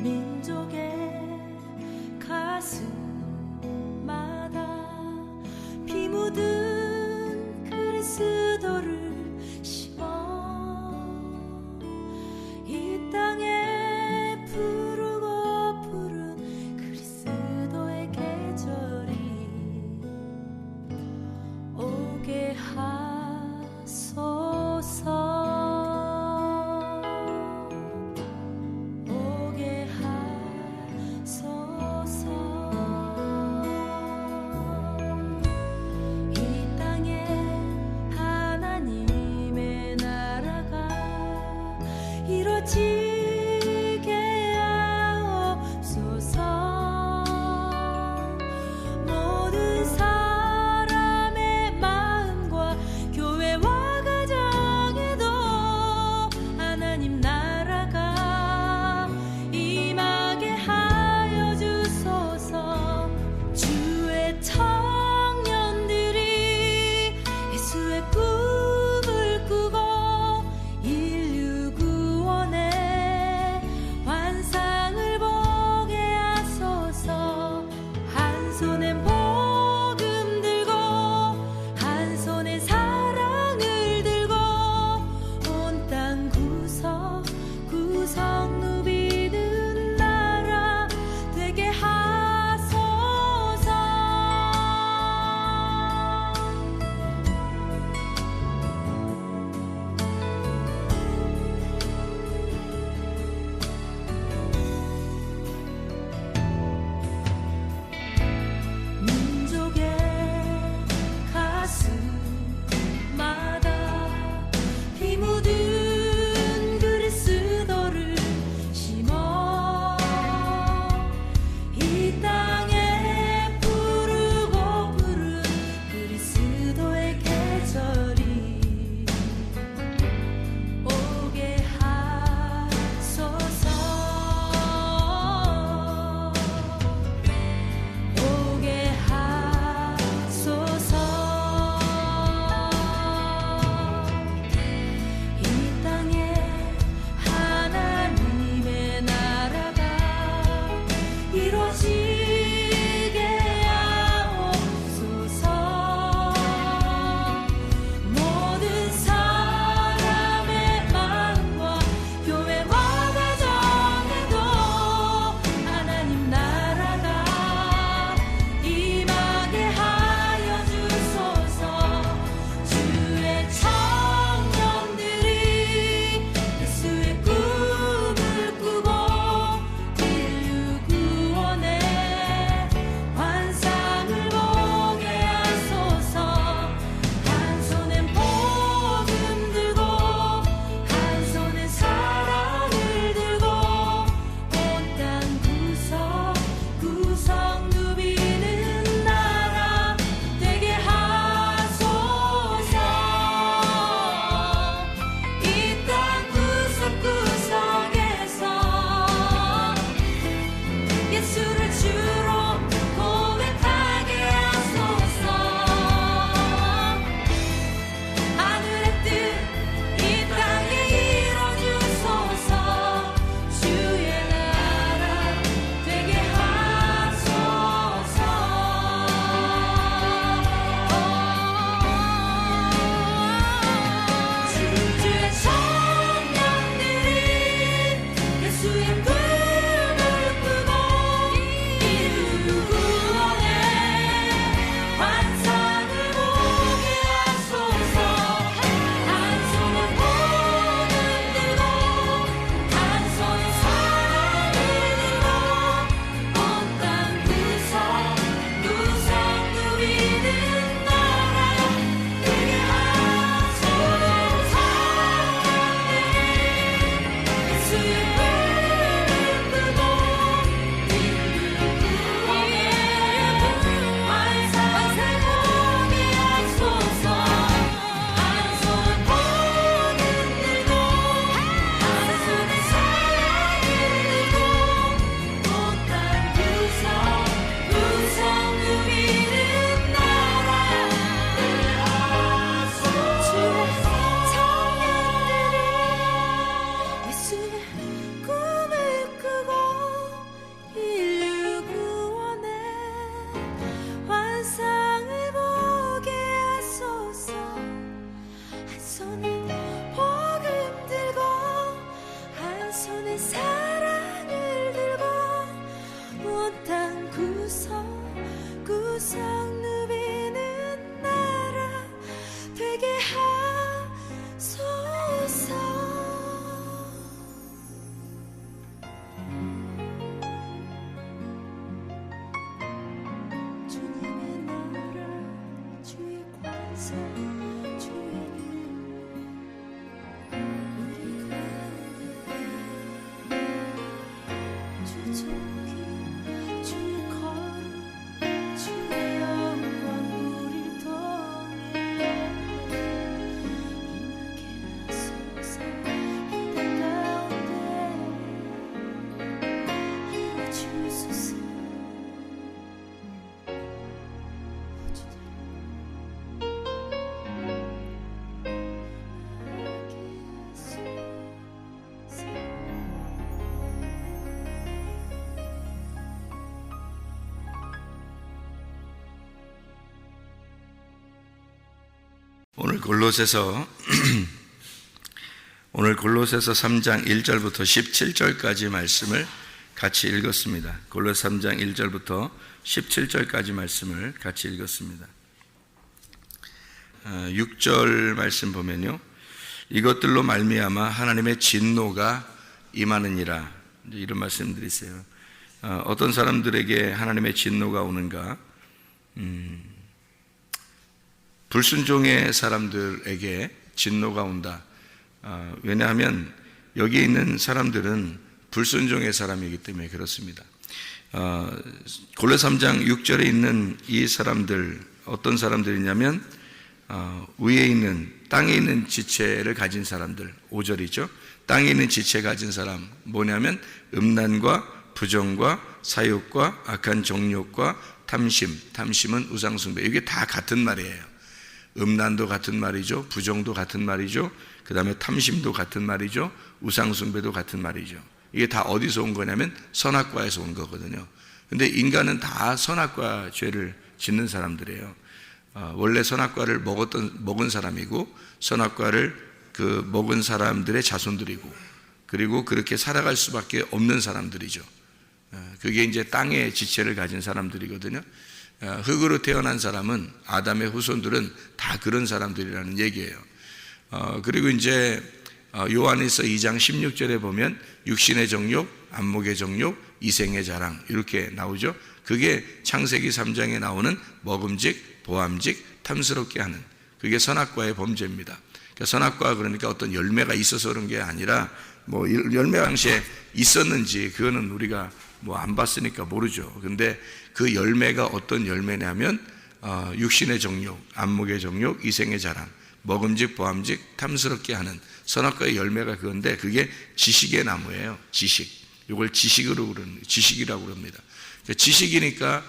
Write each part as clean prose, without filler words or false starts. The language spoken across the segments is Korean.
민족의 가슴마다 피 묻은 그리스도를 심어 이 땅에 푸르고 푸른 그리스도의 계절이 오게 하소서. 이루어지게 하옵소서. 모든 사람의 마음과 교회와 가정에도 하나님 나라가 임하게 하여 주소서. 주의 청년들이 예수의 꿈을 꾸고 환상을 보게 하소서. 한 손에 복음 들고 한 손에 사랑을 들고 온 땅 구석구석 누비는 나라 되게 하소서. 피 묻은 그리스도를 심어 이 땅에 푸르고 푸른 그리스도의 계절이 오게 하소서. 오게 하소서. 이루어지게 하옵소서. 모든 사람의 마음과 교회와 가정에도 하나님 나라가 임하게 하여 주소서. 주의 청년들이 예수의 꿈을 꾸고 환상을 보게 하소서. 한 손엔 복음 들고 한 손엔 사랑을 들고 온 땅 구석구석 누비는 나라 되게 하소서. 이 땅 구석구석에서 예수를 주로 고백하게 하소서. 하늘의 뜻 이 땅에 이뤄주소서. 주의 나라 되게 하소서. 주의 청년들이 예수의 꿈을 꾸고 오늘 골로새서 3장 1절부터 17절까지 말씀을 같이 읽었습니다. 골로새 3장 1절부터 17절까지 말씀을 같이 읽었습니다. 6절 말씀 보면요, 이것들로 말미암아 하나님의 진노가 임하느니라, 이런 말씀들이 있어요. 어떤 사람들에게 하나님의 진노가 오는가? 불순종의 사람들에게 진노가 온다. 왜냐하면 여기 있는 사람들은 불순종의 사람이기 때문에 그렇습니다. 골로새 3장 6절에 있는 이 사람들, 어떤 사람들이냐면 위에 있는, 땅에 있는 지체를 가진 사람들, 5절이죠. 땅에 있는 지체 가진 사람, 뭐냐면 음란과 부정과 사욕과 악한 정욕과 탐심은 우상숭배. 이게 다 같은 말이에요. 음란도 같은 말이죠. 부정도 같은 말이죠. 그 다음에 탐심도 같은 말이죠. 우상숭배도 같은 말이죠. 이게 다 어디서 온 거냐면 선악과에서 온 거거든요. 근데 인간은 다 선악과 죄를 짓는 사람들이에요. 원래 선악과를 먹은 사람이고, 선악과를 먹은 사람들의 자손들이고, 그리고 그렇게 살아갈 수밖에 없는 사람들이죠. 그게 이제 땅의 지체를 가진 사람들이거든요. 흙으로 태어난 사람은, 아담의 후손들은 다 그런 사람들이라는 얘기예요. 그리고 이제 요한일서 2장 16절에 보면 육신의 정욕, 안목의 정욕, 이생의 자랑, 이렇게 나오죠. 그게 창세기 3장에 나오는 먹음직, 보암직, 탐스럽게 하는, 그게 선악과의 범죄입니다. 그러니까 선악과, 그러니까 어떤 열매가 있어서 그런 게 아니라, 뭐 열매가 당시에 있었는지 그거는 우리가 뭐 안 봤으니까 모르죠. 근데 그 열매가 어떤 열매냐면 육신의 정욕, 안목의 정욕, 이생의 자랑, 먹음직, 보암직, 탐스럽게 하는 선악과의 열매가 그건데, 그게 지식의 나무예요. 지식. 이걸 지식이라고 그럽니다. 지식이니까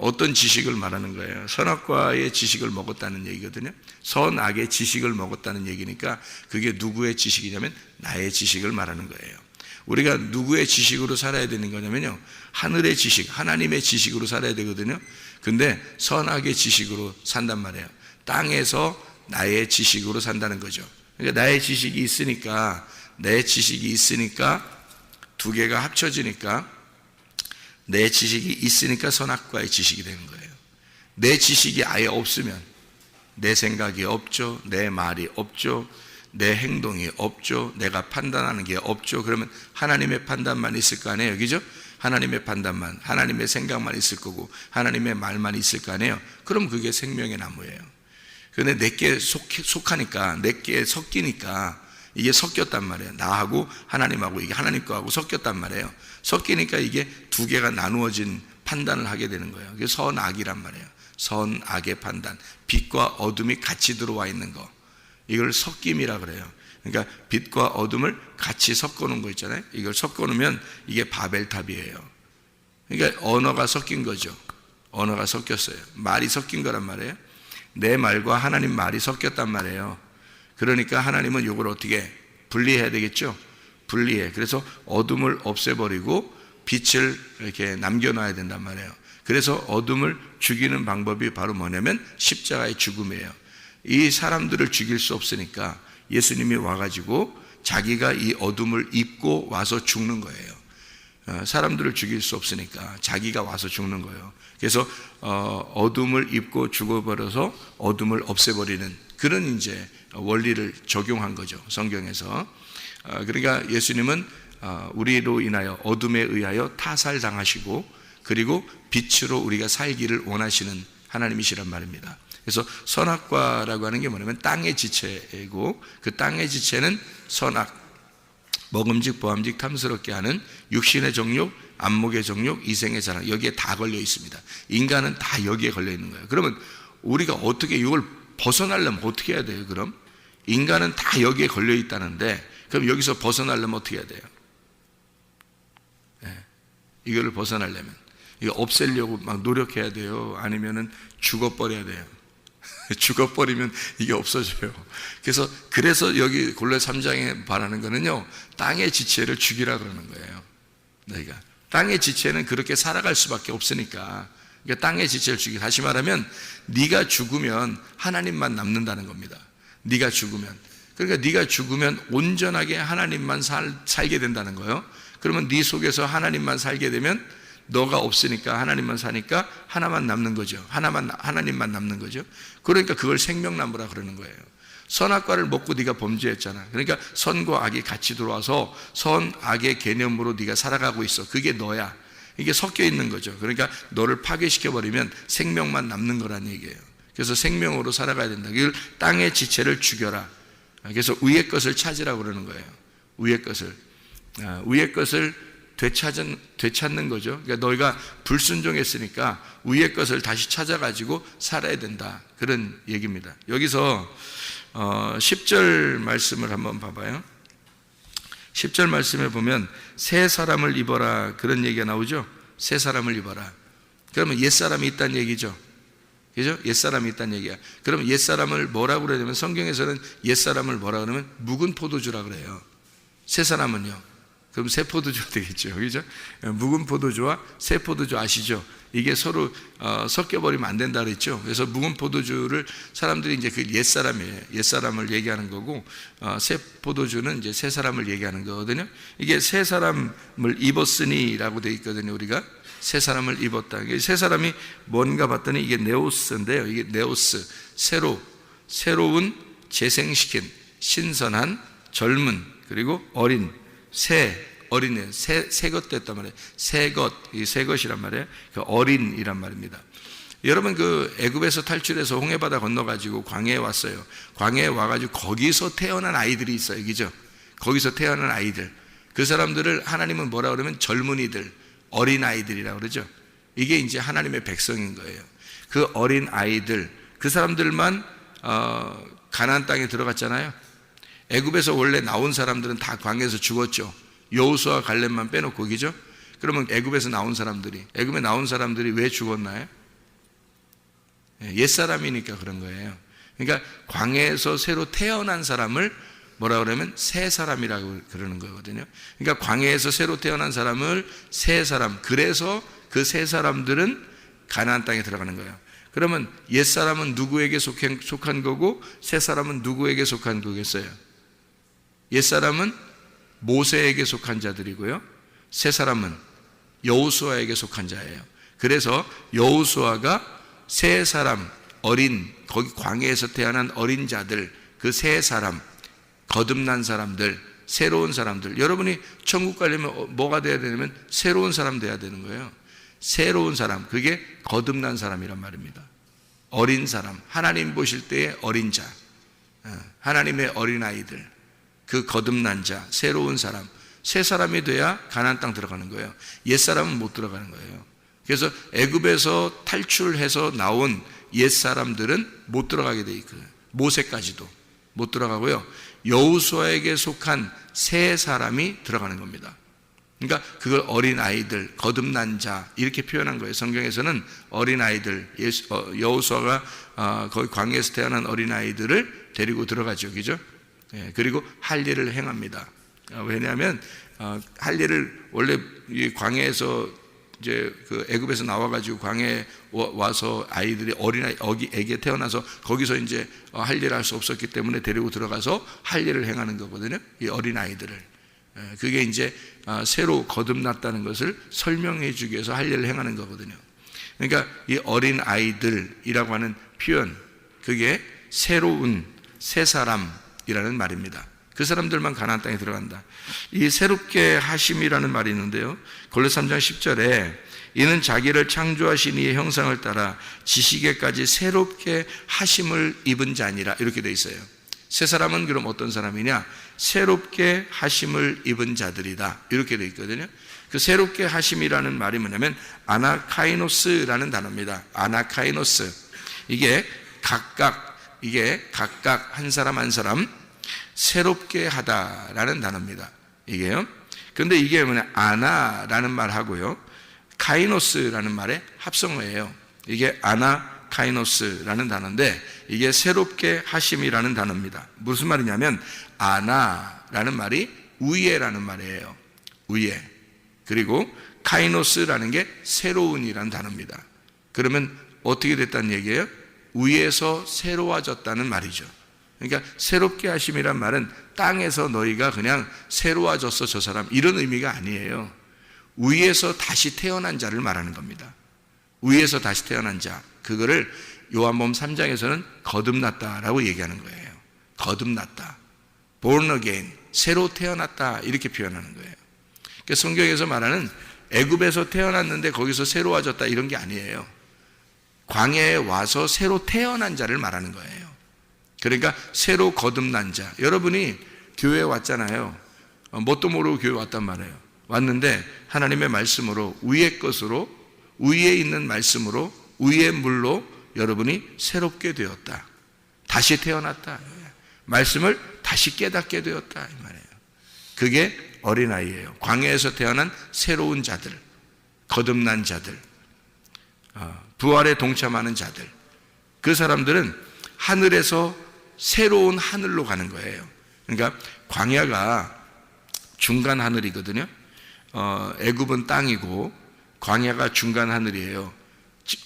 어떤 지식을 말하는 거예요? 선악과의 지식을 먹었다는 얘기거든요. 선악의 지식을 먹었다는 얘기니까 그게 누구의 지식이냐면 나의 지식을 말하는 거예요. 우리가 누구의 지식으로 살아야 되는 거냐면요, 하늘의 지식, 하나님의 지식으로 살아야 되거든요. 근데 선악의 지식으로 산단 말이에요. 땅에서 나의 지식으로 산다는 거죠. 그러니까 나의 지식이 있으니까, 내 지식이 있으니까, 두 개가 합쳐지니까, 내 지식이 있으니까 선악과의 지식이 되는 거예요. 내 지식이 아예 없으면 내 생각이 없죠, 내 말이 없죠, 내 행동이 없죠, 내가 판단하는 게 없죠. 그러면 하나님의 판단만 있을 거 아니에요, 그죠? 하나님의 판단만, 하나님의 생각만 있을 거고, 하나님의 말만 있을 거 아니에요. 그럼 그게 생명의 나무예요. 근데 내게 속하니까, 내게 섞이니까, 이게 섞였단 말이에요. 나하고 하나님하고, 이게 하나님 거하고 섞였단 말이에요. 섞이니까 이게 두 개가 나누어진 판단을 하게 되는 거예요. 그게 선악이란 말이에요. 선악의 판단, 빛과 어둠이 같이 들어와 있는 거, 이걸 섞임이라 그래요. 그러니까 빛과 어둠을 같이 섞어 놓은 거 있잖아요. 이걸 섞어 놓으면 이게 바벨탑이에요. 그러니까 언어가 섞인 거죠. 언어가 섞였어요. 말이 섞인 거란 말이에요. 내 말과 하나님 말이 섞였단 말이에요. 그러니까 하나님은 이걸 어떻게 분리해야 되겠죠? 분리해. 그래서 어둠을 없애버리고 빛을 이렇게 남겨놔야 된단 말이에요. 그래서 어둠을 죽이는 방법이 바로 뭐냐면 십자가의 죽음이에요. 이 사람들을 죽일 수 없으니까 예수님이 와가지고 자기가 이 어둠을 입고 와서 죽는 거예요. 사람들을 죽일 수 없으니까 자기가 와서 죽는 거예요. 그래서 어둠을 입고 죽어버려서 어둠을 없애버리는 그런 이제 원리를 적용한 거죠, 성경에서. 그러니까 예수님은 우리로 인하여, 어둠에 의하여 타살당하시고, 그리고 빛으로 우리가 살기를 원하시는 하나님이시란 말입니다. 그래서 선악과라고 하는 게 뭐냐면 땅의 지체이고, 그 땅의 지체는 선악, 먹음직 보암직 탐스럽게 하는 육신의 정욕, 안목의 정욕, 이생의 자랑, 여기에 다 걸려 있습니다. 인간은 다 여기에 걸려 있는 거예요. 그러면 우리가 어떻게 이걸 벗어나려면 어떻게 해야 돼요? 그럼 인간은 다 여기에 걸려 있다는데, 그럼 여기서 벗어나려면 어떻게 해야 돼요? 이거를 벗어나려면 이거 없애려고 막 노력해야 돼요? 아니면은 죽어버려야 돼요? 죽어버리면 이게 없어져요. 그래서 여기 골로새 3장에 말하는 거는요, 땅의 지체를 죽이라 그러는 거예요. 너희가 땅의 지체는 그렇게 살아갈 수밖에 없으니까, 그러니까 땅의 지체를 죽이라. 다시 말하면 네가 죽으면 하나님만 남는다는 겁니다. 네가 죽으면, 그러니까 네가 죽으면 온전하게 하나님만 살게 된다는 거예요. 그러면 네 속에서 하나님만 살게 되면 너가 없으니까 하나님만 사니까 하나만 남는 거죠. 하나님만 남는 거죠. 그러니까 그걸 생명나무라 그러는 거예요. 선악과를 먹고 네가 범죄했잖아. 그러니까 선과 악이 같이 들어와서 선악의 개념으로 네가 살아가고 있어. 그게 너야. 이게 섞여 있는 거죠. 그러니까 너를 파괴시켜버리면 생명만 남는 거란 얘기예요. 그래서 생명으로 살아가야 된다. 이걸 땅의 지체를 죽여라. 그래서 위의 것을 찾으라고 그러는 거예요. 위의 것을 되찾는 거죠. 그러니까 너희가 불순종했으니까 위의 것을 다시 찾아가지고 살아야 된다. 그런 얘기입니다. 여기서 10절 말씀을 한번 봐봐요. 10절 말씀에 보면 새 사람을 입어라, 그런 얘기가 나오죠. 새 사람을 입어라. 그러면 옛사람이 있다는 얘기죠. 그죠? 옛사람이 있다는 얘기야. 그러면 옛사람을 뭐라고 그래야 되면, 성경에서는 옛사람을 뭐라고 그러면 묵은 포도주라 그래요. 새 사람은요, 그럼 새 포도주가 되겠죠. 그죠? 묵은 포도주와 새 포도주 아시죠? 이게 서로 섞여버리면 안 된다 그랬죠. 그래서 묵은 포도주를 사람들이 이제 그 옛사람이에요. 옛사람을 얘기하는 거고, 새 포도주는 이제 새 사람을 얘기하는 거거든요. 이게 새 사람을 입었으니라고 되어 있거든요. 우리가 새 사람을 입었다. 새 사람이 뭔가 봤더니 이게 네오스인데요. 이게 네오스, 새로운, 재생시킨, 신선한, 젊은, 그리고 어린, 어린애, 새 것 됐단 말이에요. 새 것이란 말이에요. 그 어린이란 말입니다. 여러분, 그 애굽에서 탈출해서 홍해바다 건너가지고 광야에 왔어요. 광야에 와가지고 거기서 태어난 아이들이 있어요. 그죠? 거기서 태어난 아이들. 그 사람들을 하나님은 뭐라 그러면 젊은이들, 어린 아이들이라고 그러죠. 이게 이제 하나님의 백성인 거예요. 그 어린 아이들, 그 사람들만 가나안 땅에 들어갔잖아요. 애굽에서 원래 나온 사람들은 다 광야에서 죽었죠. 여호수아와 갈렙만 빼놓고, 그죠? 그러면 애굽에 나온 사람들이 왜 죽었나요? 옛사람이니까 그런 거예요. 그러니까 광야에서 새로 태어난 사람을 뭐라 그러면 새 사람이라고 그러는 거거든요. 그러니까 광야에서 새로 태어난 사람을 새 사람, 그래서 그 새 사람들은 가나안 땅에 들어가는 거예요. 그러면 옛사람은 누구에게 속한 거고 새 사람은 누구에게 속한 거겠어요? 옛사람은 모세에게 속한 자들이고요, 새 사람은 여호수아에게 속한 자예요. 그래서 여호수아가 새 사람, 거기 광야에서 태어난 어린 자들, 그 새 사람, 거듭난 사람들, 새로운 사람들. 여러분이 천국 가려면 뭐가 돼야 되냐면 새로운 사람 돼야 되는 거예요. 새로운 사람, 그게 거듭난 사람이란 말입니다. 어린 사람, 하나님 보실 때의 어린 자, 하나님의 어린아이들, 그 거듭난 자, 새로운 사람, 새 사람이 돼야 가나안 땅 들어가는 거예요. 옛사람은 못 들어가는 거예요. 그래서 애굽에서 탈출해서 나온 옛사람들은 못 들어가게 돼 있거든요. 모세까지도 못 들어가고요, 여호수아에게 속한 새 사람이 들어가는 겁니다. 그러니까 그걸 어린아이들, 거듭난 자, 이렇게 표현한 거예요. 성경에서는 어린아이들, 여호수아가 거기 광야에서 태어난 어린아이들을 데리고 들어가죠. 그죠? 그리고 할 일을 행합니다. 왜냐하면 할 일을, 원래 이 광야에서 이제 그 애굽에서 나와가지고 광야에 와서 아이들이 애기에 태어나서 거기서 이제 할 일을 할 수 없었기 때문에 데리고 들어가서 할 일을 행하는 거거든요. 이 어린 아이들을. 그게 이제 새로 거듭났다는 것을 설명해 주기 위해서 할 일을 행하는 거거든요. 그러니까 이 어린 아이들이라고 하는 표현, 그게 새로운 새 사람이라는 말입니다. 그 사람들만 가나안 땅에 들어간다. 이 새롭게 하심이라는 말이 있는데요, 골로새 3장 10절에 이는 자기를 창조하신 이의 형상을 따라 지식에까지 새롭게 하심을 입은 자니라, 이렇게 돼 있어요. 새 사람은 그럼 어떤 사람이냐? 새롭게 하심을 입은 자들이다, 이렇게 돼 있거든요. 그 새롭게 하심이라는 말이 뭐냐면 아나카이노스라는 단어입니다. 아나카이노스. 이게 각각 한 사람 한 사람 새롭게 하다라는 단어입니다. 이게요. 근데 이게 뭐냐? 아나라는 말하고요, 카이노스라는 말의 합성어예요. 이게 아나카이노스라는 단어인데 이게 새롭게 하심이라는 단어입니다. 무슨 말이냐면 아나라는 말이 위에라는 말이에요. 위에. 그리고 카이노스라는 게 새로운이라는 단어입니다. 그러면 어떻게 됐다는 얘기예요? 위에서 새로워졌다는 말이죠. 그러니까 새롭게 하심이란 말은 땅에서 너희가 그냥 새로워졌어 저 사람, 이런 의미가 아니에요. 위에서 다시 태어난 자를 말하는 겁니다. 위에서 다시 태어난 자, 그거를 요한복음 3장에서는 거듭났다라고 얘기하는 거예요. 거듭났다, born again, 새로 태어났다, 이렇게 표현하는 거예요. 그러니까 성경에서 말하는 애굽에서 태어났는데 거기서 새로워졌다, 이런 게 아니에요. 광야에 와서 새로 태어난 자를 말하는 거예요. 그러니까 새로 거듭난 자. 여러분이 교회에 왔잖아요. 뭣도 모르고 교회 왔단 말이에요. 왔는데 하나님의 말씀으로, 위의 것으로, 위에 있는 말씀으로, 위의 물로 여러분이 새롭게 되었다, 다시 태어났다, 말씀을 다시 깨닫게 되었다, 이 말이에요. 그게 어린아이예요. 광야에서 태어난 새로운 자들, 거듭난 자들, 부활에 동참하는 자들, 그 사람들은 하늘에서 새로운 하늘로 가는 거예요. 그러니까 광야가 중간 하늘이거든요. 애굽은 땅이고 광야가 중간 하늘이에요.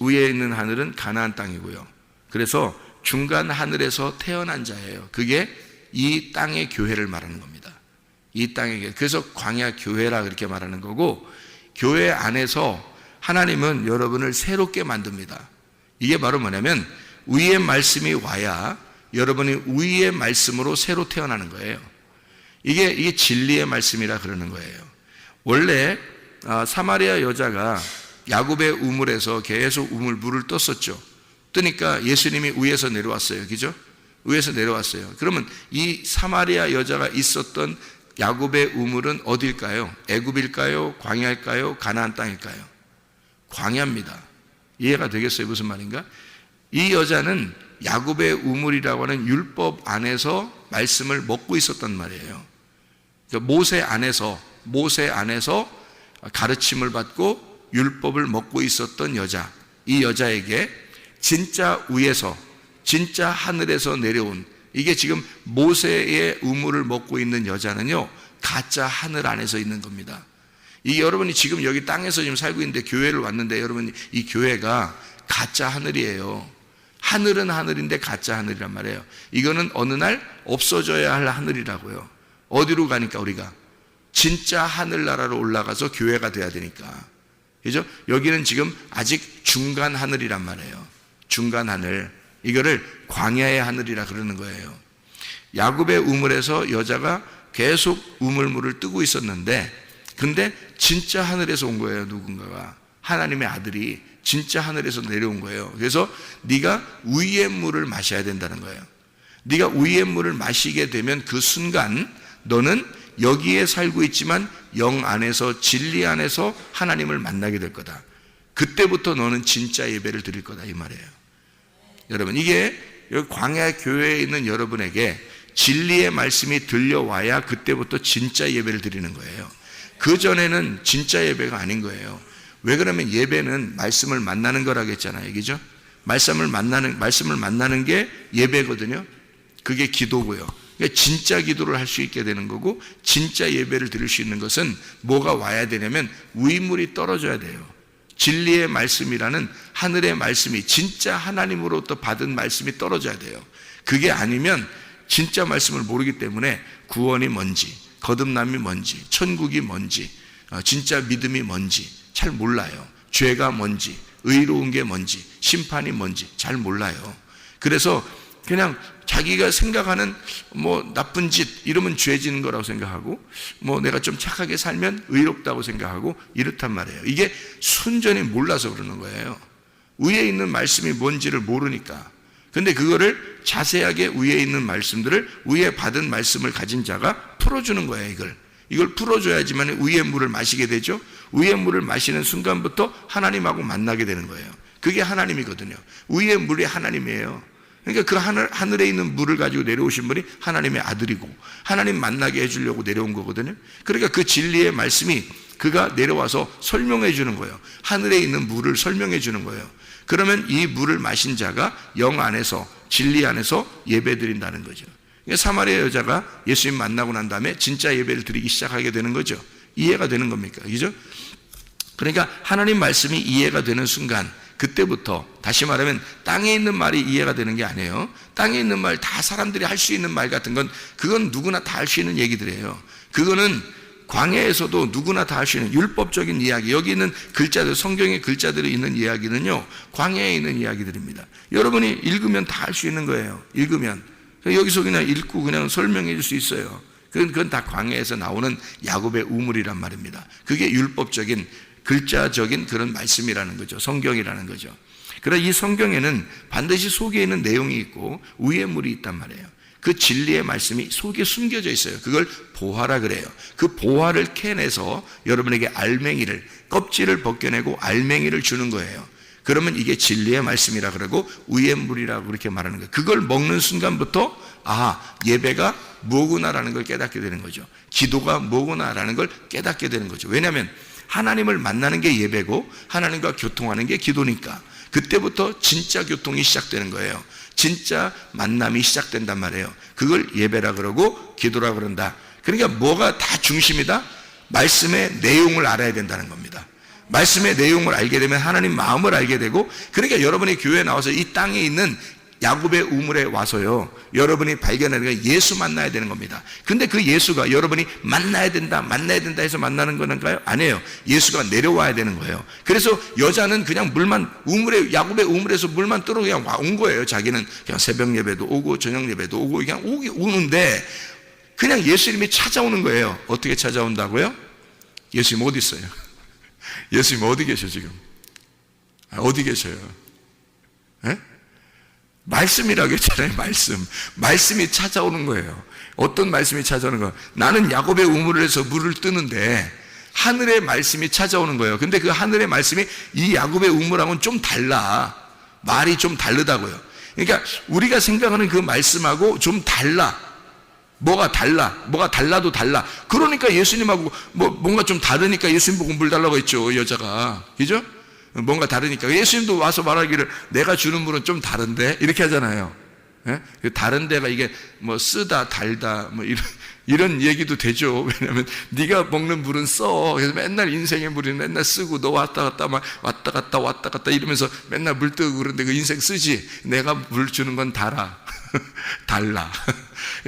위에 있는 하늘은 가나안 땅이고요. 그래서 중간 하늘에서 태어난 자예요. 그게 이 땅의 교회를 말하는 겁니다. 이 땅의 교회. 그래서 광야 교회라 그렇게 말하는 거고, 교회 안에서 하나님은 여러분을 새롭게 만듭니다. 이게 바로 뭐냐면 위의 말씀이 와야 여러분이 위의 말씀으로 새로 태어나는 거예요. 이게 진리의 말씀이라 그러는 거예요. 원래 사마리아 여자가 야곱의 우물에서 계속 물을 떴었죠. 뜨니까 예수님이 위에서 내려왔어요. 그죠? 위에서 내려왔어요. 그러면 이 사마리아 여자가 있었던 야곱의 우물은 어딜까요? 애굽일까요? 광야일까요? 가나안 땅일까요? 광야입니다. 이해가 되겠어요? 무슨 말인가? 이 여자는 야곱의 우물이라고 하는 율법 안에서 말씀을 먹고 있었단 말이에요. 모세 안에서 가르침을 받고 율법을 먹고 있었던 여자, 이 여자에게 진짜 위에서, 진짜 하늘에서 내려온, 이게 지금 모세의 우물을 먹고 있는 여자는요, 가짜 하늘 안에서 있는 겁니다. 이 여러분이 지금 여기 땅에서 지금 살고 있는데 교회를 왔는데 여러분 이 교회가 가짜 하늘이에요. 하늘은 하늘인데 가짜 하늘이란 말이에요. 이거는 어느 날 없어져야 할 하늘이라고요. 어디로 가니까 우리가 진짜 하늘나라로 올라가서 교회가 돼야 되니까. 그죠? 여기는 지금 아직 중간 하늘이란 말이에요. 중간 하늘. 이거를 광야의 하늘이라 그러는 거예요. 야곱의 우물에서 여자가 계속 우물물을 뜨고 있었는데, 근데 진짜 하늘에서 온 거예요. 누군가가, 하나님의 아들이 진짜 하늘에서 내려온 거예요. 그래서 네가 위의 물을 마셔야 된다는 거예요. 네가 위의 물을 마시게 되면 그 순간 너는 여기에 살고 있지만 영 안에서, 진리 안에서 하나님을 만나게 될 거다. 그때부터 너는 진짜 예배를 드릴 거다, 이 말이에요. 여러분, 이게 여기 광야 교회에 있는 여러분에게 진리의 말씀이 들려와야 그때부터 진짜 예배를 드리는 거예요. 그 전에는 진짜 예배가 아닌 거예요. 왜 그러면 예배는 말씀을 만나는 거라고 했잖아요. 그죠? 말씀을 만나는 게 예배거든요. 그게 기도고요. 그러니까 진짜 기도를 할 수 있게 되는 거고, 진짜 예배를 드릴 수 있는 것은 뭐가 와야 되냐면 위물이 떨어져야 돼요. 진리의 말씀이라는 하늘의 말씀이, 진짜 하나님으로부터 받은 말씀이 떨어져야 돼요. 그게 아니면 진짜 말씀을 모르기 때문에 구원이 뭔지, 거듭남이 뭔지, 천국이 뭔지, 진짜 믿음이 뭔지 잘 몰라요. 죄가 뭔지, 의로운 게 뭔지, 심판이 뭔지 잘 몰라요. 그래서 그냥 자기가 생각하는 뭐 나쁜 짓 이러면 죄지는 거라고 생각하고 뭐 내가 좀 착하게 살면 의롭다고 생각하고 이렇단 말이에요. 이게 순전히 몰라서 그러는 거예요. 위에 있는 말씀이 뭔지를 모르니까. 근데 그거를 자세하게 위에 있는 말씀들을 위에 받은 말씀을 가진 자가 풀어주는 거예요. 이걸 풀어줘야지만 위의 물을 마시게 되죠. 위의 물을 마시는 순간부터 하나님하고 만나게 되는 거예요. 그게 하나님이거든요. 위의 물이 하나님이에요. 그러니까 그 하늘에 있는 물을 가지고 내려오신 분이 하나님의 아들이고 하나님 만나게 해주려고 내려온 거거든요. 그러니까 그 진리의 말씀이 그가 내려와서 설명해 주는 거예요. 하늘에 있는 물을 설명해 주는 거예요. 그러면 이 물을 마신 자가 영 안에서 진리 안에서 예배 드린다는 거죠. 그러니까 사마리아 여자가 예수님 만나고 난 다음에 진짜 예배를 드리기 시작하게 되는 거죠. 이해가 되는 겁니까? 그죠? 그러니까 하나님 말씀이 이해가 되는 순간 그때부터 다시 말하면 땅에 있는 말이 이해가 되는 게 아니에요. 땅에 있는 말 다 사람들이 할 수 있는 말 같은 건 그건 누구나 다 할 수 있는 얘기들이에요. 그거는 광야에서도 누구나 다 할 수 있는 율법적인 이야기, 여기 있는 글자들, 성경의 글자들이 있는 이야기는요 광야에 있는 이야기들입니다. 여러분이 읽으면 다 할 수 있는 거예요. 읽으면 여기서 그냥 읽고 그냥 설명해 줄 수 있어요. 그건 다 광야에서 나오는 야곱의 우물이란 말입니다. 그게 율법적인 글자적인 그런 말씀이라는 거죠. 성경이라는 거죠. 그러나 이 성경에는 반드시 속에 있는 내용이 있고 위에 물이 있단 말이에요. 그 진리의 말씀이 속에 숨겨져 있어요. 그걸 보화라 그래요. 그 보화를 캐내서 여러분에게 알맹이를, 껍질을 벗겨내고 알맹이를 주는 거예요. 그러면 이게 진리의 말씀이라 그러고 위의 물이라고 그렇게 말하는 거예요. 그걸 먹는 순간부터 예배가 뭐구나라는 걸 깨닫게 되는 거죠. 기도가 뭐구나라는 걸 깨닫게 되는 거죠. 왜냐하면 하나님을 만나는 게 예배고 하나님과 교통하는 게 기도니까 그때부터 진짜 교통이 시작되는 거예요. 진짜 만남이 시작된단 말이에요. 그걸 예배라 그러고 기도라 그런다. 그러니까 뭐가 다 중심이다? 말씀의 내용을 알아야 된다는 겁니다. 말씀의 내용을 알게 되면 하나님 마음을 알게 되고, 그러니까 여러분이 교회에 나와서 이 땅에 있는 야곱의 우물에 와서요 여러분이 발견하는 게 예수 만나야 되는 겁니다. 근데 그 예수가 여러분이 만나야 된다 해서 만나는 거는가요? 아니에요. 예수가 내려와야 되는 거예요. 그래서 여자는 그냥 야곱의 우물에서 물만 뜨러 그냥 온 거예요. 자기는 그냥 새벽 예배도 오고 저녁 예배도 오고 그냥 오는데 그냥 예수님이 찾아오는 거예요. 어떻게 찾아온다고요? 예수님 어디 있어요? 예수님 어디 계셔 지금? 어디 계셔요? 에? 말씀이라고 했잖아요. 말씀이 찾아오는 거예요. 어떤 말씀이 찾아오는 거예요? 나는 야곱의 우물에서 물을 뜨는데 하늘의 말씀이 찾아오는 거예요. 근데 그 하늘의 말씀이 이 야곱의 우물하고는 좀 달라. 말이 좀 다르다고요. 그러니까 우리가 생각하는 그 말씀하고 좀 달라. 뭐가 달라도 달라. 그러니까 예수님하고 뭔가 좀 다르니까 예수님 보고 물 달라고 했죠. 여자가. 그죠? 뭔가 다르니까 예수님도 와서 말하기를 내가 주는 물은 좀 다른데 이렇게 하잖아요. 예? 다른 데가 이게 쓰다 달다 이런 얘기도 되죠. 왜냐하면 네가 먹는 물은 써. 그래서 맨날 인생의 물은 맨날 쓰고 너 왔다 갔다 이러면서 맨날 물 뜨고 그런데 그 인생 쓰지. 내가 물 주는 건 달아. 달라.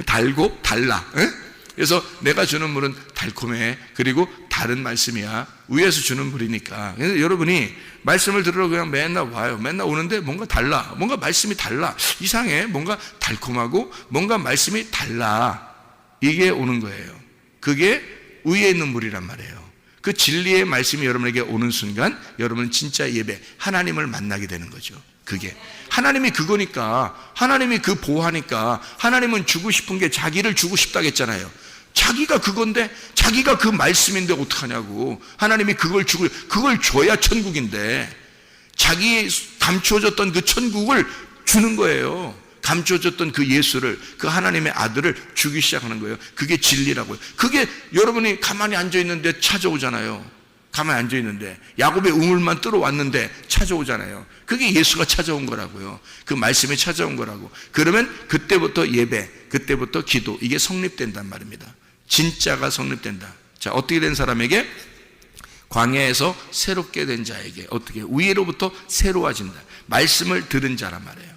달고 달라. 예? 그래서 내가 주는 물은 달콤해. 그리고 다른 말씀이야. 위에서 주는 물이니까. 그래서 여러분이 말씀을 들으러 그냥 맨날 와요. 맨날 오는데 뭔가 달라. 뭔가 말씀이 달라. 이상해. 뭔가 달콤하고 뭔가 말씀이 달라. 이게 오는 거예요. 그게 위에 있는 물이란 말이에요. 그 진리의 말씀이 여러분에게 오는 순간 여러분은 진짜 예배, 하나님을 만나게 되는 거죠. 그게 하나님이 그거니까, 하나님이 그 보호하니까, 하나님은 주고 싶은 게 자기를 주고 싶다고 했잖아요. 자기가 그건데, 자기가 그 말씀인데 어떡하냐고. 하나님이 그걸 줘야 천국인데, 자기 감추어졌던 그 천국을 주는 거예요. 감추어졌던 그 예수를, 그 하나님의 아들을 주기 시작하는 거예요. 그게 진리라고요. 그게 여러분이 가만히 앉아있는데 찾아오잖아요. 가만히 앉아있는데 야곱의 우물만 뜨러 왔는데 찾아오잖아요. 그게 예수가 찾아온 거라고요. 그 말씀이 찾아온 거라고. 그러면 그때부터 예배, 그때부터 기도, 이게 성립된단 말입니다. 진짜가 성립된다. 자, 어떻게 된 사람에게? 광야에서 새롭게 된 자에게. 어떻게? 위로부터 새로워진다. 말씀을 들은 자란 말이에요.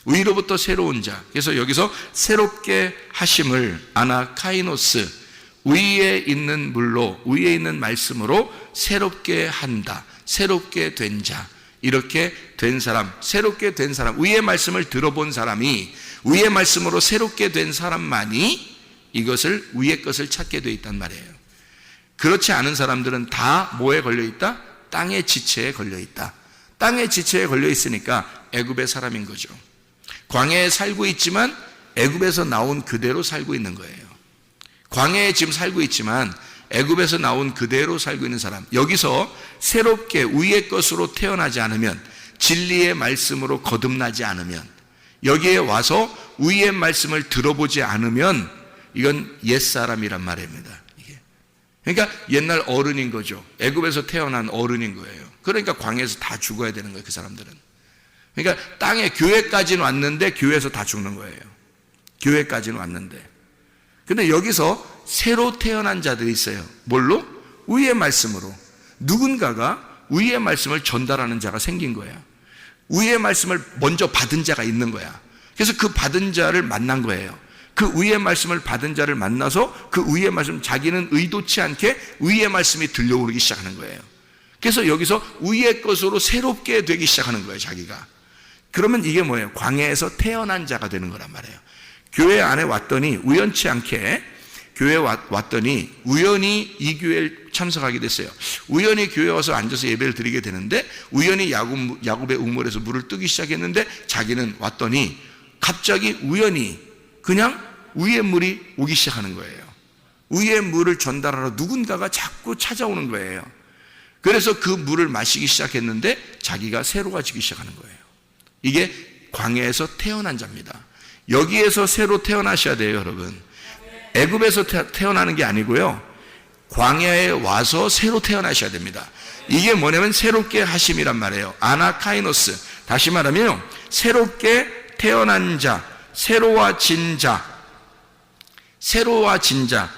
위로부터 새로운 자. 그래서 여기서 새롭게 하심을 아나카이노스, 위에 있는 물로, 위에 있는 말씀으로 새롭게 한다. 새롭게 된 자. 이렇게 된 사람, 새롭게 된 사람, 위의 말씀을 들어본 사람이, 위의 말씀으로 새롭게 된 사람만이 이것을, 위의 것을 찾게 되어 있단 말이에요. 그렇지 않은 사람들은 다 뭐에 걸려 있다? 땅의 지체에 걸려 있다. 땅의 지체에 걸려 있으니까 애굽의 사람인 거죠. 광야에 살고 있지만 애굽에서 나온 그대로 살고 있는 거예요. 광야에 지금 살고 있지만 애굽에서 나온 그대로 살고 있는 사람, 여기서 새롭게 위의 것으로 태어나지 않으면, 진리의 말씀으로 거듭나지 않으면, 여기에 와서 위의 말씀을 들어보지 않으면 이건 옛사람이란 말입니다. 이게. 그러니까 옛날 어른인 거죠. 애굽에서 태어난 어른인 거예요. 그러니까 광야에서 다 죽어야 되는 거예요, 그 사람들은. 그러니까 땅에, 교회까지는 왔는데 교회에서 다 죽는 거예요. 교회까지는 왔는데. 근데 여기서 새로 태어난 자들이 있어요. 뭘로? 위의 말씀으로. 누군가가 위의 말씀을 전달하는 자가 생긴 거야. 위의 말씀을 먼저 받은 자가 있는 거야. 그래서 그 받은 자를 만난 거예요. 그 위의 말씀을 받은 자를 만나서 그 위의 말씀, 자기는 의도치 않게 위의 말씀이 들려오기 시작하는 거예요. 그래서 여기서 위의 것으로 새롭게 되기 시작하는 거예요, 자기가. 그러면 이게 뭐예요? 광야에서 태어난 자가 되는 거란 말이에요. 교회 안에 왔더니, 우연치 않게 교회에 왔더니 우연히 이 교회에 참석하게 됐어요. 우연히 교회에 와서 앉아서 예배를 드리게 되는데, 우연히 야곱의 우물에서 물을 뜨기 시작했는데, 자기는 왔더니 갑자기 우연히 그냥 위의 물이 오기 시작하는 거예요. 위의 물을 전달하러 누군가가 자꾸 찾아오는 거예요. 그래서 그 물을 마시기 시작했는데 자기가 새로워지기 시작하는 거예요. 이게 광야에서 태어난 자입니다. 여기에서 새로 태어나셔야 돼요, 여러분. 애굽에서 태어나는 게 아니고요, 광야에 와서 새로 태어나셔야 됩니다. 이게 뭐냐면 새롭게 하심이란 말이에요. 아나카이노스. 다시 말하면 새롭게 태어난 자, 새로워진 자, 새로워진 자,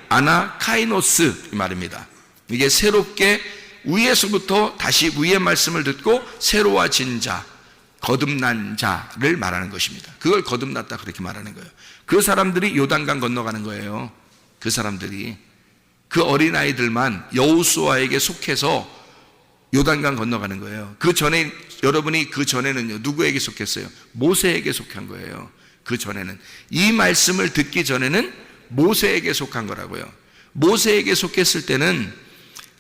아나카이노스 이 말입니다. 이게 새롭게 위에서부터 다시 위의 말씀을 듣고 새로워진 자, 거듭난 자를 말하는 것입니다. 그걸 거듭났다 그렇게 말하는 거예요. 그 사람들이 요단강 건너가는 거예요. 그 사람들이, 그 어린아이들만 여호수아에게 속해서 요단강 건너가는 거예요. 그 전에, 여러분이 그 전에는요, 누구에게 속했어요? 모세에게 속한 거예요. 그 전에는, 이 말씀을 듣기 전에는 모세에게 속한 거라고요. 모세에게 속했을 때는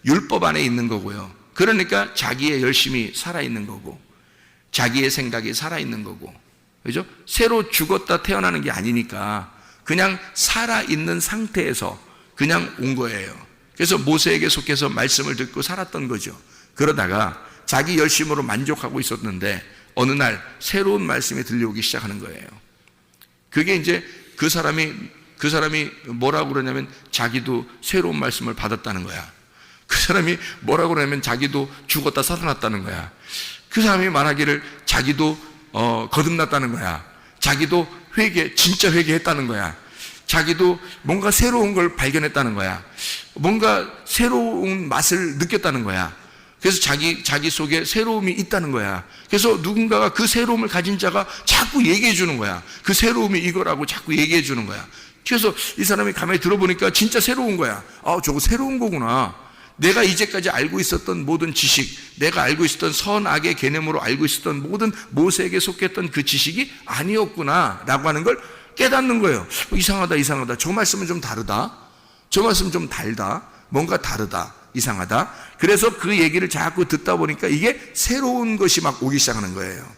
율법 안에 있는 거고요. 그러니까 자기의 열심이 살아있는 거고, 자기의 생각이 살아있는 거고, 그죠? 새로 죽었다 태어나는 게 아니니까 그냥 살아있는 상태에서 그냥 온 거예요. 그래서 모세에게 속해서 말씀을 듣고 살았던 거죠. 그러다가 자기 열심으로 만족하고 있었는데 어느 날 새로운 말씀이 들려오기 시작하는 거예요. 그게 이제 그 사람이 뭐라고 그러냐면 자기도 새로운 말씀을 받았다는 거야. 그 사람이 뭐라고 그러냐면 자기도 죽었다 살아났다는 거야. 그 사람이 말하기를 자기도 거듭났다는 거야. 자기도 진짜 회개했다는 거야. 자기도 뭔가 새로운 걸 발견했다는 거야. 뭔가 새로운 맛을 느꼈다는 거야. 그래서 자기 속에 새로움이 있다는 거야. 그래서 누군가가 그 새로움을 가진 자가 자꾸 얘기해 주는 거야. 그 새로움이 이거라고 자꾸 얘기해 주는 거야. 그래서 이 사람이 가만히 들어보니까 진짜 새로운 거야. 저거 새로운 거구나. 내가 이제까지 알고 있었던 모든 지식, 내가 알고 있었던 선악의 개념으로 알고 있었던 모든 모세에게 속했던 그 지식이 아니었구나 라고 하는 걸 깨닫는 거예요. 이상하다. 저 말씀은 좀 다르다. 저 말씀은 좀 달다. 뭔가 다르다. 이상하다. 그래서 그 얘기를 자꾸 듣다 보니까 이게 새로운 것이 막 오기 시작하는 거예요.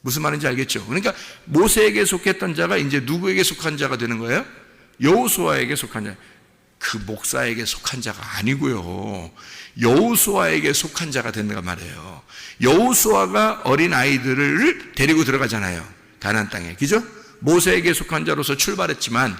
무슨 말인지 알겠죠? 그러니까 모세에게 속했던 자가 이제 누구에게 속한 자가 되는 거예요? 여호수아에게 속한 자. 그 목사에게 속한 자가 아니고요, 여호수아에게 속한 자가 된단 말이에요. 여호수아가 어린 아이들을 데리고 들어가잖아요, 가나안 땅에. 그죠? 모세에게 속한 자로서 출발했지만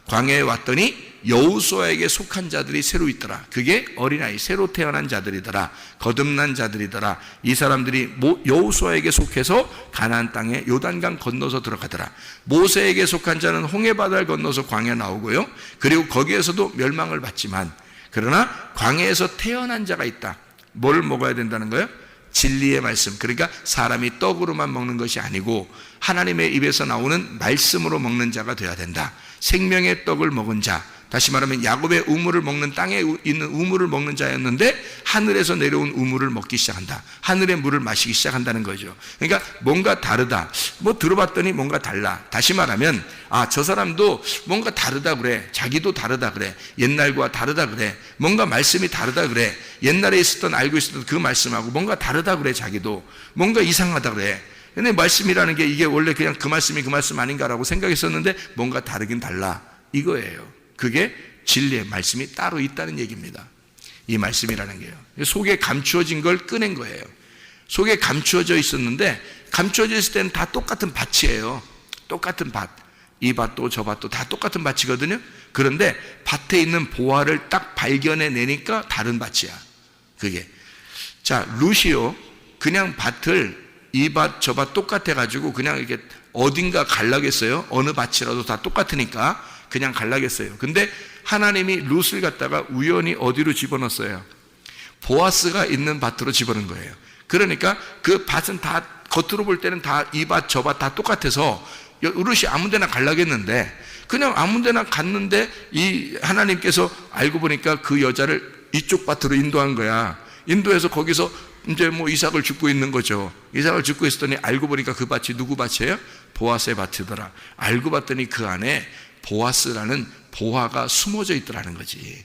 광야에 왔더니 여호수아에게 속한 자들이 새로 있더라. 그게 어린아이, 새로 태어난 자들이더라. 거듭난 자들이더라. 이 사람들이 여호수아에게 속해서 가나안 땅에 요단강 건너서 들어가더라. 모세에게 속한 자는 홍해바다를 건너서 광야 나오고요, 그리고 거기에서도 멸망을 받지만, 그러나 광야에서 태어난 자가 있다. 뭘 먹어야 된다는 거예요? 진리의 말씀. 그러니까 사람이 떡으로만 먹는 것이 아니고 하나님의 입에서 나오는 말씀으로 먹는 자가 되어야 된다. 생명의 떡을 먹은 자, 다시 말하면 야곱의 우물을 먹는 땅에 있는 우물을 먹는 자였는데 하늘에서 내려온 우물을 먹기 시작한다. 하늘의 물을 마시기 시작한다는 거죠. 그러니까 뭔가 다르다. 뭐 들어봤더니 뭔가 달라. 다시 말하면 저 사람도 뭔가 다르다 그래. 자기도 다르다 그래. 옛날과 다르다 그래. 뭔가 말씀이 다르다 그래. 옛날에 있었던 알고 있었던 그 말씀하고 뭔가 다르다 그래. 자기도 뭔가 이상하다 그래. 근데 말씀이라는 게 이게 원래 그냥 그 말씀이 그 말씀 아닌가라고 생각했었는데 뭔가 다르긴 달라. 이거예요. 그게 진리의 말씀이 따로 있다는 얘기입니다. 이 말씀이라는 게요. 속에 감추어진 걸 꺼낸 거예요. 속에 감추어져 있었는데 감추어져 있을 때는 다 똑같은 밭이에요. 똑같은 밭. 이 밭도 저 밭도 다 똑같은 밭이거든요. 그런데 밭에 있는 보화를 딱 발견해내니까 다른 밭이야. 그게. 자, 루시오 그냥 밭을 이 밭 저 밭 똑같아가지고 그냥 이렇게 어딘가 갈라겠어요? 어느 밭이라도 다 똑같으니까 그냥 갈라겠어요. 근데 하나님이 룻을 갖다가 우연히 어디로 집어넣었어요? 보아스가 있는 밭으로 집어넣은 거예요. 그러니까 그 밭은 다 겉으로 볼 때는 다 이 밭 저 밭 다 똑같아서 룻이 아무 데나 갈라겠는데 그냥 아무 데나 갔는데 이 하나님께서 알고 보니까 그 여자를 이쪽 밭으로 인도한 거야. 인도해서 거기서 이제 뭐 이삭을 줍고 있는 거죠. 이삭을 줍고 있었더니 알고 보니까 그 밭이 누구 밭이에요? 보아스의 밭이더라. 알고 봤더니 그 안에 보아스라는 보화가 숨어져 있더라는 거지.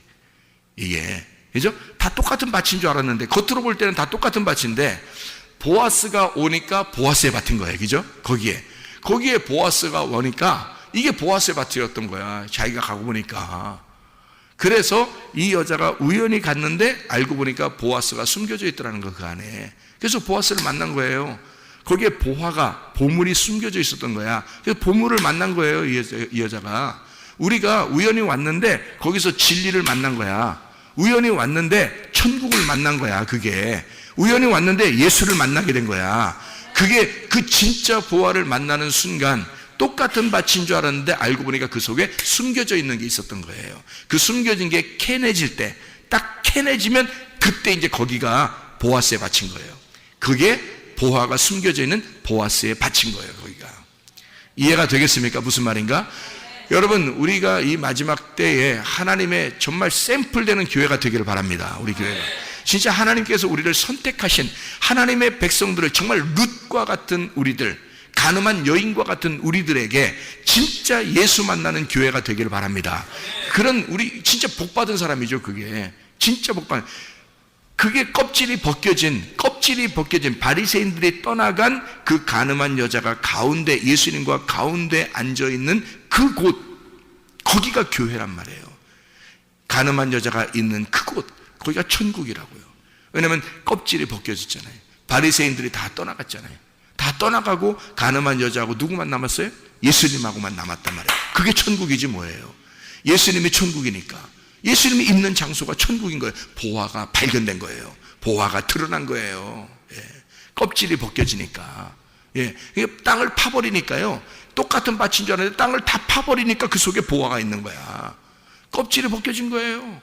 이게 그죠? 다 똑같은 밭인 줄 알았는데 겉으로 볼 때는 다 똑같은 밭인데 보아스가 오니까 보아스의 밭인 거예요. 그죠? 거기에 보아스가 오니까 이게 보아스의 밭이었던 거야. 자기가 가고 보니까. 그래서 이 여자가 우연히 갔는데 알고 보니까 보아스가 숨겨져 있더라는 거 그 안에. 그래서 보아스를 만난 거예요. 거기에 보물이 숨겨져 있었던 거야. 그래서 보물을 만난 거예요. 이 여자가. 우리가 우연히 왔는데 거기서 진리를 만난 거야. 우연히 왔는데 천국을 만난 거야. 그게 우연히 왔는데 예수를 만나게 된 거야. 그게 그 진짜 보화를 만나는 순간 똑같은 밭인 줄 알았는데 알고 보니까 그 속에 숨겨져 있는 게 있었던 거예요. 그 숨겨진 게 캐내질 때, 딱 캐내지면 그때 이제 거기가 보아스의 밭인 거예요. 그게 보화가 숨겨져 있는 보아스의 밭인 거예요. 거기가. 이해가 되겠습니까? 무슨 말인가? 여러분, 우리가 이 마지막 때에 하나님의 정말 샘플되는 교회가 되기를 바랍니다. 우리 교회가. 진짜 하나님께서 우리를 선택하신 하나님의 백성들을 정말 룻과 같은 우리들, 가늠한 여인과 같은 우리들에게 진짜 예수 만나는 교회가 되기를 바랍니다. 그런 우리 진짜 복받은 사람이죠. 그게 진짜 복받은. 그게 껍질이 벗겨진 바리새인들이 떠나간 그 가늠한 여자가 가운데 예수님과 가운데 앉아있는 그곳, 거기가 교회란 말이에요. 가늠한 여자가 있는 그곳, 거기가 천국이라고요. 왜냐하면 껍질이 벗겨졌잖아요. 바리새인들이 다 떠나갔잖아요. 다 떠나가고 가늠한 여자하고 누구만 남았어요? 예수님하고만 남았단 말이에요. 그게 천국이지 뭐예요. 예수님이 천국이니까. 예수님이 있는 장소가 천국인 거예요. 보화가 발견된 거예요. 보화가 드러난 거예요. 예. 껍질이 벗겨지니까. 예. 땅을 파버리니까요. 똑같은 밭인 줄 알았는데 땅을 다 파버리니까 그 속에 보화가 있는 거야. 껍질이 벗겨진 거예요.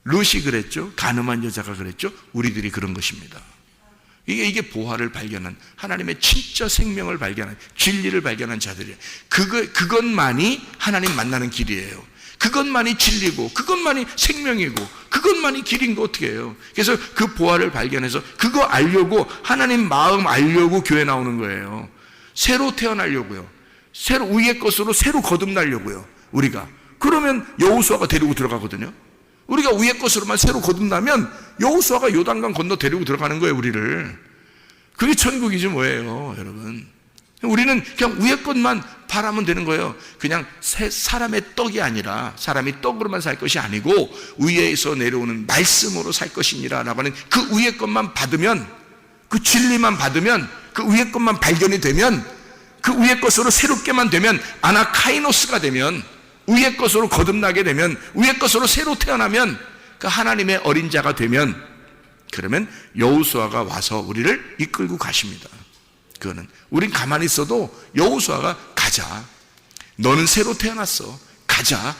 룻이 그랬죠. 가늠한 여자가 그랬죠. 우리들이 그런 것입니다. 이게 보화를 발견한, 하나님의 진짜 생명을 발견한, 진리를 발견한 자들이에요. 그것만이 하나님 만나는 길이에요. 그것만이 진리고, 그것만이 생명이고, 그것만이 길인 거 어떻게 해요? 그래서 그 보화를 발견해서 그거 알려고, 하나님 마음 알려고 교회 나오는 거예요. 새로 태어나려고요. 위의 것으로 새로 거듭나려고요. 우리가. 그러면 여호수아가 데리고 들어가거든요. 우리가 위의 것으로만 새로 거듭나면 여호수아가 요단강 건너 데리고 들어가는 거예요. 우리를. 그게 천국이지 뭐예요, 여러분. 우리는 그냥 위의 것만 바라면 되는 거예요. 그냥 사람의 떡이 아니라, 사람이 떡으로만 살 것이 아니고 위에서 내려오는 말씀으로 살 것이니라 라고 하는 그 위의 것만 받으면, 그 진리만 받으면, 그 위의 것만 발견이 되면, 그 위의 것으로 새롭게만 되면, 아나카이노스가 되면, 위의 것으로 거듭나게 되면, 위의 것으로 새로 태어나면, 그 하나님의 어린 자가 되면, 그러면 여호수아가 와서 우리를 이끌고 가십니다. 그거는 우린 가만히 있어도 여호수아가 가자, 너는 새로 태어났어, 가자,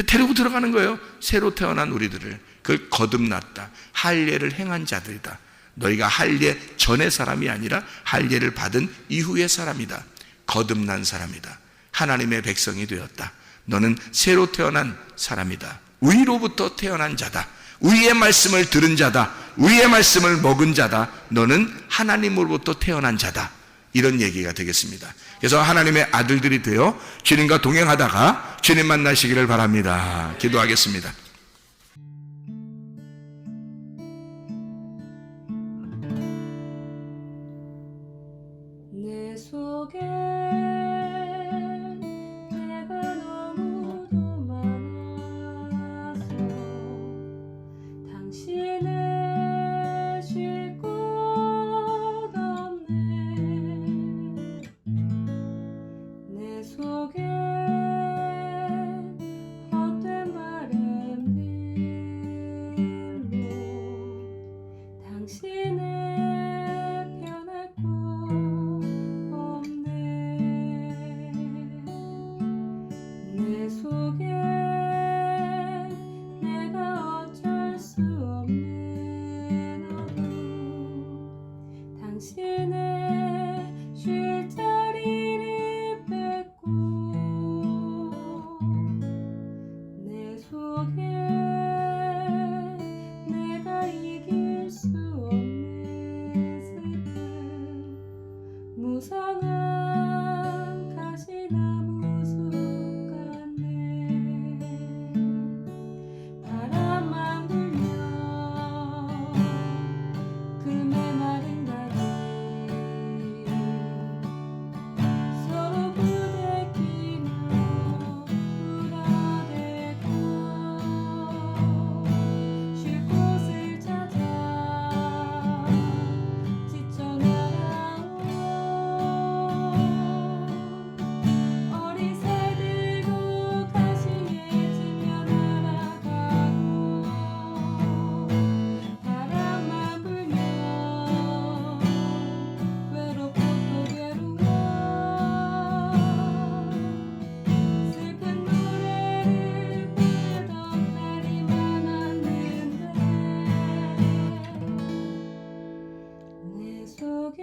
데리고 들어가는 거예요. 새로 태어난 우리들을. 그걸 거듭났다, 할례를 행한 자들이다. 너희가 할례 전의 사람이 아니라 할례를 받은 이후의 사람이다. 거듭난 사람이다. 하나님의 백성이 되었다. 너는 새로 태어난 사람이다. 위로부터 태어난 자다. 위의 말씀을 들은 자다. 위의 말씀을 먹은 자다. 너는 하나님으로부터 태어난 자다. 이런 얘기가 되겠습니다. 그래서 하나님의 아들들이 되어 주님과 동행하다가 주님 만나시기를 바랍니다. 기도하겠습니다. 내 속에 내가 너무도 많아서 당신을 쉴 곳 없네. 내 속에 헛된 바램들로 당신을 변할 곳 없네. 내 속에 내가 어쩔 수 없는 어둠 당신의 쉴 자리를 뺏고 내 속에 내가 이길 수 없는 슬픔 무성한 가시나무 숲 같네. 바람만 불면 그 메마른 다리 서로 부대끼며 울어대고 쉴 곳을 찾아 지쳐 날아온 어리새들도 가시에 찔려 날아가고 바람만 불면 외롭고 또 괴로워 슬픈 노래를 부르던 날이 많았는데 내 속에